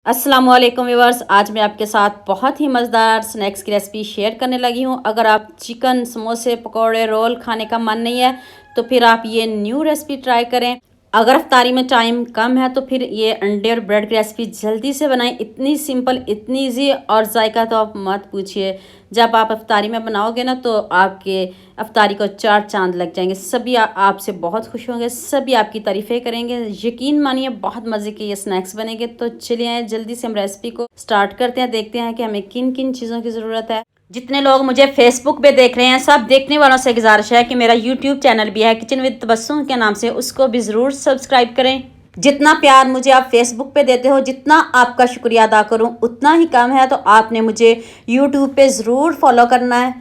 अस्सलाम वालेकुम व्यूअर्स। आज मैं आपके साथ बहुत ही मज़ेदार स्नैक्स की रेसिपी शेयर करने लगी हूँ। अगर आप चिकन समोसे पकौड़े रोल खाने का मन नहीं है तो फिर आप ये न्यू रेसिपी ट्राई करें। अगर अफ्तारी में टाइम कम है तो फिर ये अंडे और ब्रेड की रेसिपी जल्दी से बनाएं। इतनी सिंपल, इतनी ईजी और जायका तो आप मत पूछिए। जब आप अफ्तारी में बनाओगे ना तो आपके अफ्तारी को चार चांद लग जाएंगे। सभी आपसे बहुत खुश होंगे, सभी आपकी तारीफ़ें करेंगे। यकीन मानिए बहुत मज़े के ये स्नैक्स बनेंगे। तो चलिए आए जल्दी से हम रेसिपी को स्टार्ट करते हैं। देखते हैं कि हमें किन किन चीज़ों की ज़रूरत है। जितने लोग मुझे फेसबुक पे देख रहे हैं, सब देखने वालों से गुजारिश है कि मेरा यूट्यूब चैनल भी है किचन विद तबस्सुम के नाम से, उसको भी ज़रूर सब्सक्राइब करें। जितना प्यार मुझे आप फेसबुक पे देते हो, जितना आपका शुक्रिया अदा करूं उतना ही कम है। तो आपने मुझे यूट्यूब पे ज़रूर फॉलो करना है।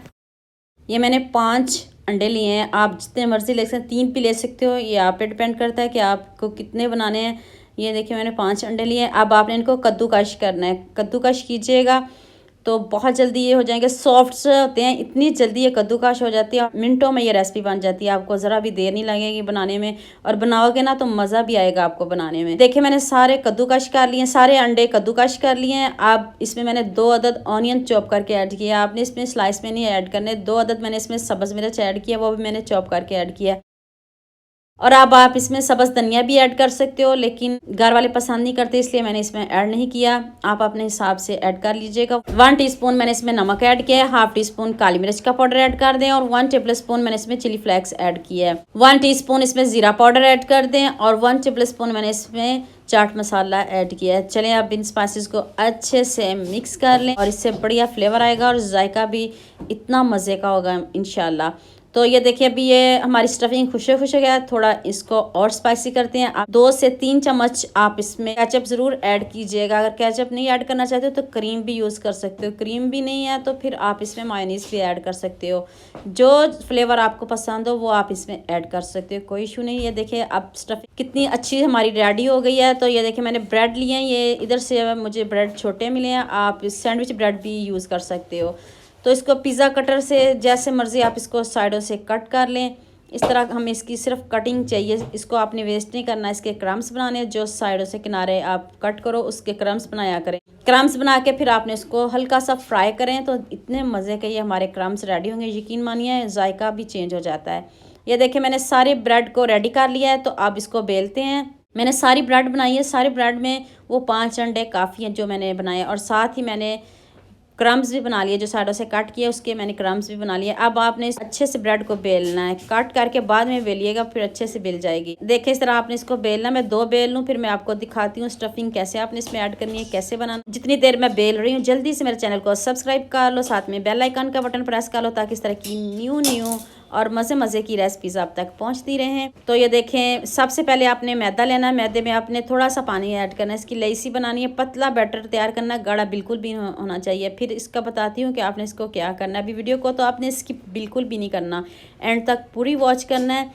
ये मैंने 5 अंडे लिए हैं। आप जितने मर्ज़ी ले सकते हैं, 3 भी ले सकते हो। ये आप पे डिपेंड करता है कि आपको कितने बनाने हैं। ये देखिए मैंने 5 अंडे लिए हैं। अब आपने इनको कद्दूकश करना है। कद्दूकश कीजिएगा तो बहुत जल्दी ये हो जाएंगे। सॉफ्ट से होते हैं, इतनी जल्दी ये कद्दूकश हो जाती है। मिनटों में ये रेसिपी बन जाती है। आपको ज़रा भी देर नहीं लगेगी बनाने में, और बनाओगे ना तो मज़ा भी आएगा आपको बनाने में। देखिए मैंने सारे कद्दूकश कर लिए, सारे अंडे कद्दूकश कर लिए हैं। अब इसमें मैंने 2 अदद ऑनियन चॉप करके ऐड किया। आपने इसमें स्लाइस में नहीं ऐड करने। 2 अदद मैंने इसमें सब्ज़ मिर्च ऐड किया, वो भी मैंने चॉप करके ऐड किया। और अब आप इसमें सब्ज़ धनिया भी ऐड कर सकते हो, लेकिन घर वाले पसंद नहीं करते इसलिए मैंने इसमें ऐड नहीं किया। आप अपने हिसाब से ऐड कर लीजिएगा। 1 टीस्पून मैंने इसमें नमक ऐड किया है। 1/2 टीस्पून काली मिर्च का पाउडर ऐड कर दें, और 1 टेबलस्पून मैंने इसमें चिली फ्लेक्स ऐड किया है। 1 टीस्पून इसमें ज़ीरा पाउडर ऐड कर दें, और 1 टेबलस्पून मैंने इसमें चाट मसाला ऐड किया है। चलें अब इन स्पाइसेस को अच्छे से मिक्स कर लें, और इससे बढ़िया फ्लेवर आएगा और जायका भी इतना मज़े का होगा इंशाल्लाह। तो ये देखिए अभी ये हमारी स्टफिंग खुशे खुशे गया। थोड़ा इसको और स्पाइसी करते हैं। आप 2 से 3 चम्मच आप इसमें केचप ज़रूर ऐड कीजिएगा। अगर केचप नहीं ऐड करना चाहते हो तो क्रीम भी यूज़ कर सकते हो। क्रीम भी नहीं है तो फिर आप इसमें मायोनीज़ भी ऐड कर सकते हो। जो फ्लेवर आपको पसंद हो वो आप इसमें ऐड कर सकते हो, कोई इशू नहीं है। देखिए अब स्टफिंग कितनी अच्छी हमारी रेडी हो गई है। तो ये देखिए मैंने ब्रेड लिए हैं। ये इधर से मुझे ब्रेड छोटे मिले हैं, आप सैंडविच ब्रेड भी यूज़ कर सकते हो। तो इसको पिज़्ज़ा कटर से जैसे मर्ज़ी आप इसको साइडों से कट कर लें। इस तरह हमें इसकी सिर्फ कटिंग चाहिए, इसको आपने वेस्ट नहीं करना। इसके क्रम्स बनाने, जो साइडों से किनारे आप कट करो उसके क्रम्स बनाया करें। क्रम्स बना के फिर आपने इसको हल्का सा फ्राई करें तो इतने मज़े के ये हमारे क्रम्स रेडी होंगे। यकीन मानिए जायका भी चेंज हो जाता है। ये देखिए मैंने सारे ब्रेड को रेडी कर लिया है। तो अब इसको बेलते हैं। मैंने सारी ब्रेड बनाई है। सारे ब्रेड में वो 5 अंडे काफ़ी हैं जो मैंने बनाए, और साथ ही मैंने क्रम्स भी बना लिए, जो साइडों से कट किया उसके मैंने क्रम्स भी बना लिए। अब आपने अच्छे से ब्रेड को बेलना है। कट करके बाद में बेलिएगा, फिर अच्छे से बेल जाएगी। देखिए इस तरह आपने इसको बेलना। मैं 2 बेल लूँ, फिर मैं आपको दिखाती हूँ स्टफिंग कैसे आपने इसमें ऐड करनी है, कैसे बनाना। जितनी देर मैं बेल रही हूँ जल्दी से मेरे चैनल को सब्सक्राइब कर लो, साथ में बेल आइकन का बटन प्रेस कर लो, ताकि इस तरह की न्यू और मज़े मज़े की रेसिपीज़ आप तक पहुंचती रहें। तो ये देखें सबसे पहले आपने मैदा लेना है। मैदे में आपने थोड़ा सा पानी ऐड करना है। इसकी लईसी बनानी है, पतला बैटर तैयार करना है, गाढ़ा बिल्कुल भी होना चाहिए। फिर इसका बताती हूँ कि आपने इसको क्या करना है। अभी वीडियो को तो आपने स्किप बिल्कुल भी नहीं करना, एंड तक पूरी वॉच करना है।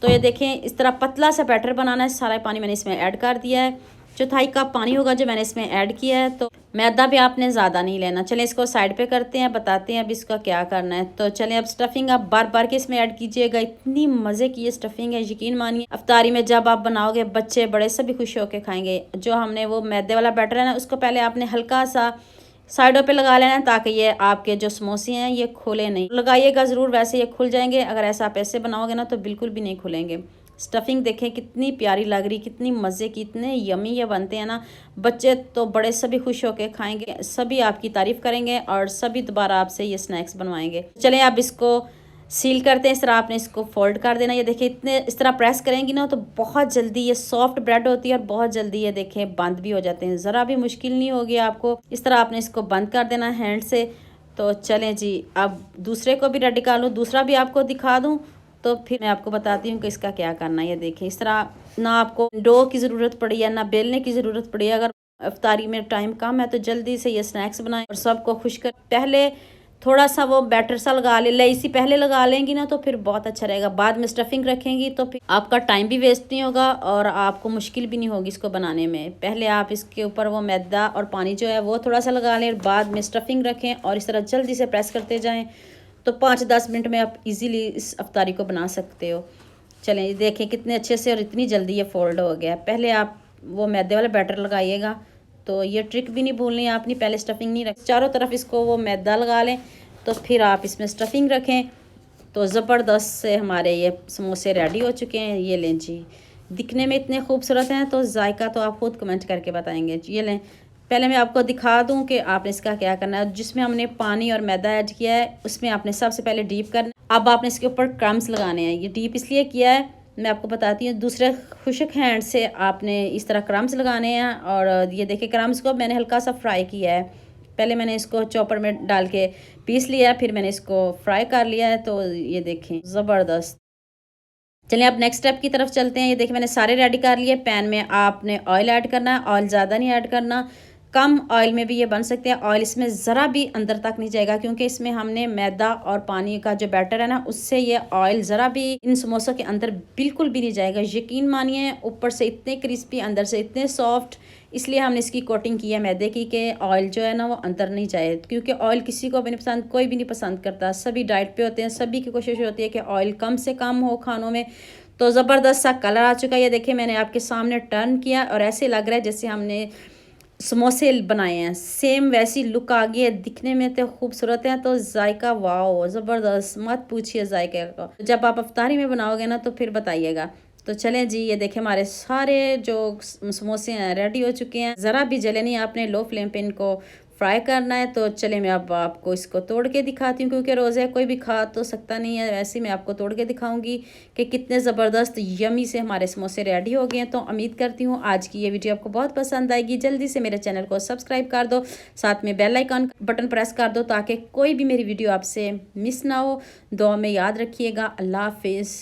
तो ये देखें इस तरह पतला सा बैटर बनाना है। सारा पानी मैंने इसमें ऐड कर दिया है। 1/4 कप पानी होगा जो मैंने इसमें ऐड किया है। तो मैदा भी आपने ज़्यादा नहीं लेना। चलें इसको साइड पे करते हैं, बताते हैं अब इसका क्या करना है। तो चलें अब स्टफिंग आप बार बार के इसमें ऐड कीजिएगा। इतनी मज़े की ये स्टफिंग है, यकीन मानिए अफ्तारी में जब आप बनाओगे बच्चे बड़े सभी खुश होकर खाएंगे। जो हमने वो मैदे वाला बैटर है ना, उसको पहले आपने हल्का सा साइडों पे लगा लेना है, ताकि ये आपके जो समोसे हैं ये खुले नहीं। लगाइएगा ज़रूर, वैसे ये खुल जाएंगे। अगर ऐसा आप ऐसे बनाओगे ना तो बिल्कुल भी नहीं खुलेंगे। स्टफिंग देखें कितनी प्यारी लग रही, कितनी मज़े की, इतने यमी ये बनते हैं ना। बच्चे तो बड़े सभी खुश होकर खाएंगे, सभी आपकी तारीफ़ करेंगे, और सभी दोबारा आपसे ये स्नैक्स बनवाएंगे। चलें अब इसको सील करते हैं। इस तरह आपने इसको फोल्ड कर देना। ये देखिए इतने इस तरह प्रेस करेंगी ना तो बहुत जल्दी ये सॉफ्ट ब्रेड होती है, और बहुत जल्दी ये देखें बंद भी हो जाते हैं। ज़रा भी मुश्किल नहीं होगी आपको। इस तरह आपने इसको बंद कर देना हैंड से। तो चलें जी अब दूसरे को भी रेडी कर लूँ, दूसरा भी आपको दिखा दूँ, तो फिर मैं आपको बताती हूँ कि इसका क्या करना है। ये देखें इस तरह ना आपको डो की ज़रूरत पड़ी है ना बेलने की ज़रूरत पड़ी है। अगर अफ्तारी में टाइम कम है तो जल्दी से ये स्नैक्स बनाएं और सबको खुश कर। पहले थोड़ा सा वो बैटर सा लगा ले इसी पहले लगा लेंगी ना तो फिर बहुत अच्छा रहेगा। बाद में स्टफिंग रखेंगी तो फिर आपका टाइम भी वेस्ट नहीं होगा और आपको मुश्किल भी नहीं होगी इसको बनाने में। पहले आप इसके ऊपर वो मैदा और पानी जो है वो थोड़ा सा लगा लें, बाद में स्टफिंग रखें और इस तरह जल्दी से प्रेस करते जाएँ तो 5-10 मिनट में आप इजीली इस अफ्तारी को बना सकते हो। चलें देखें कितने अच्छे से और इतनी जल्दी ये फोल्ड हो गया। पहले आप वो मैदे वाला बैटर लगाइएगा, तो ये ट्रिक भी नहीं भूलनी है आपने, पहले स्टफिंग नहीं रख, चारों तरफ इसको वो मैदा लगा लें, तो फिर आप इसमें स्टफिंग रखें। तो ज़बरदस्त से हमारे ये समोसे रेडी हो चुके हैं। ये लें जी, दिखने में इतने खूबसूरत हैं, तो जायका तो आप खुद कमेंट करके बताएंगे। ये लें, पहले मैं आपको दिखा दूं कि आपने इसका क्या करना है। जिसमें हमने पानी और मैदा ऐड किया है उसमें आपने सबसे पहले डीप करना, अब आपने इसके ऊपर क्रम्स लगाने हैं। ये डीप इसलिए किया है, मैं आपको बताती हूँ, दूसरे खुशक हैंड से आपने इस तरह क्रम्स लगाने हैं। और ये देखिए क्रम्स को मैंने हल्का सा फ्राई किया है, पहले मैंने इसको चॉपर में डाल के पीस लिया, फिर मैंने इसको फ्राई कर लिया है। तो ये देखें ज़बरदस्त। चलिए अब नेक्स्ट स्टेप की तरफ चलते हैं। ये देखिए मैंने सारे रेडी कर लिए। पैन में आपने ऑयल ऐड करना है, ऑयल ज़्यादा नहीं ऐड करना, कम ऑयल में भी ये बन सकते हैं। ऑयल इसमें ज़रा भी अंदर तक नहीं जाएगा, क्योंकि इसमें हमने मैदा और पानी का जो बैटर है ना, उससे ये ऑयल ज़रा भी इन समोसों के अंदर बिल्कुल भी नहीं जाएगा। यकीन मानिए, ऊपर से इतने क्रिस्पी, अंदर से इतने सॉफ्ट, इसलिए हमने इसकी कोटिंग की है मैदे की, कि ऑयल जो है ना वो अंदर नहीं जाए। क्योंकि ऑयल किसी को भी नहीं पसंद, कोई भी नहीं पसंद करता, सभी डाइट पे होते हैं, सभी की कोशिश होती है कि ऑयल कम से कम हो खानों में। तो ज़बरदस्त सा कलर आ चुका है, ये देखिए मैंने आपके सामने टर्न किया और ऐसे लग रहा है जैसे हमने समोसे बनाए हैं, सेम वैसी लुक आ गई है। दिखने में तो खूबसूरत है, तो जायका वाओ ज़बरदस्त, मत पूछिए जायके का। जब आप अफ्तारी में बनाओगे ना तो फिर बताइएगा। तो चलें जी, ये देखें हमारे सारे जो समोसे हैं रेडी हो चुके हैं। ज़रा भी जले नहीं, आपने लो फ्लेम पे इनको फ्राई करना है। तो चले मैं अब आपको इसको तोड़ के दिखाती हूँ, क्योंकि रोज़े कोई भी खा तो सकता नहीं है, वैसे ही मैं आपको तोड़ के दिखाऊंगी कि कितने ज़बरदस्त यमी से हमारे समोसे रेडी हो गए हैं। तो उम्मीद करती हूँ आज की ये वीडियो आपको बहुत पसंद आएगी। जल्दी से मेरे चैनल को सब्सक्राइब कर दो, साथ में बेल आइकन बटन प्रेस कर दो, ताकि कोई भी मेरी वीडियो आपसे मिस ना हो। दुआ में याद रखिएगा। अल्लाह हाफिज़।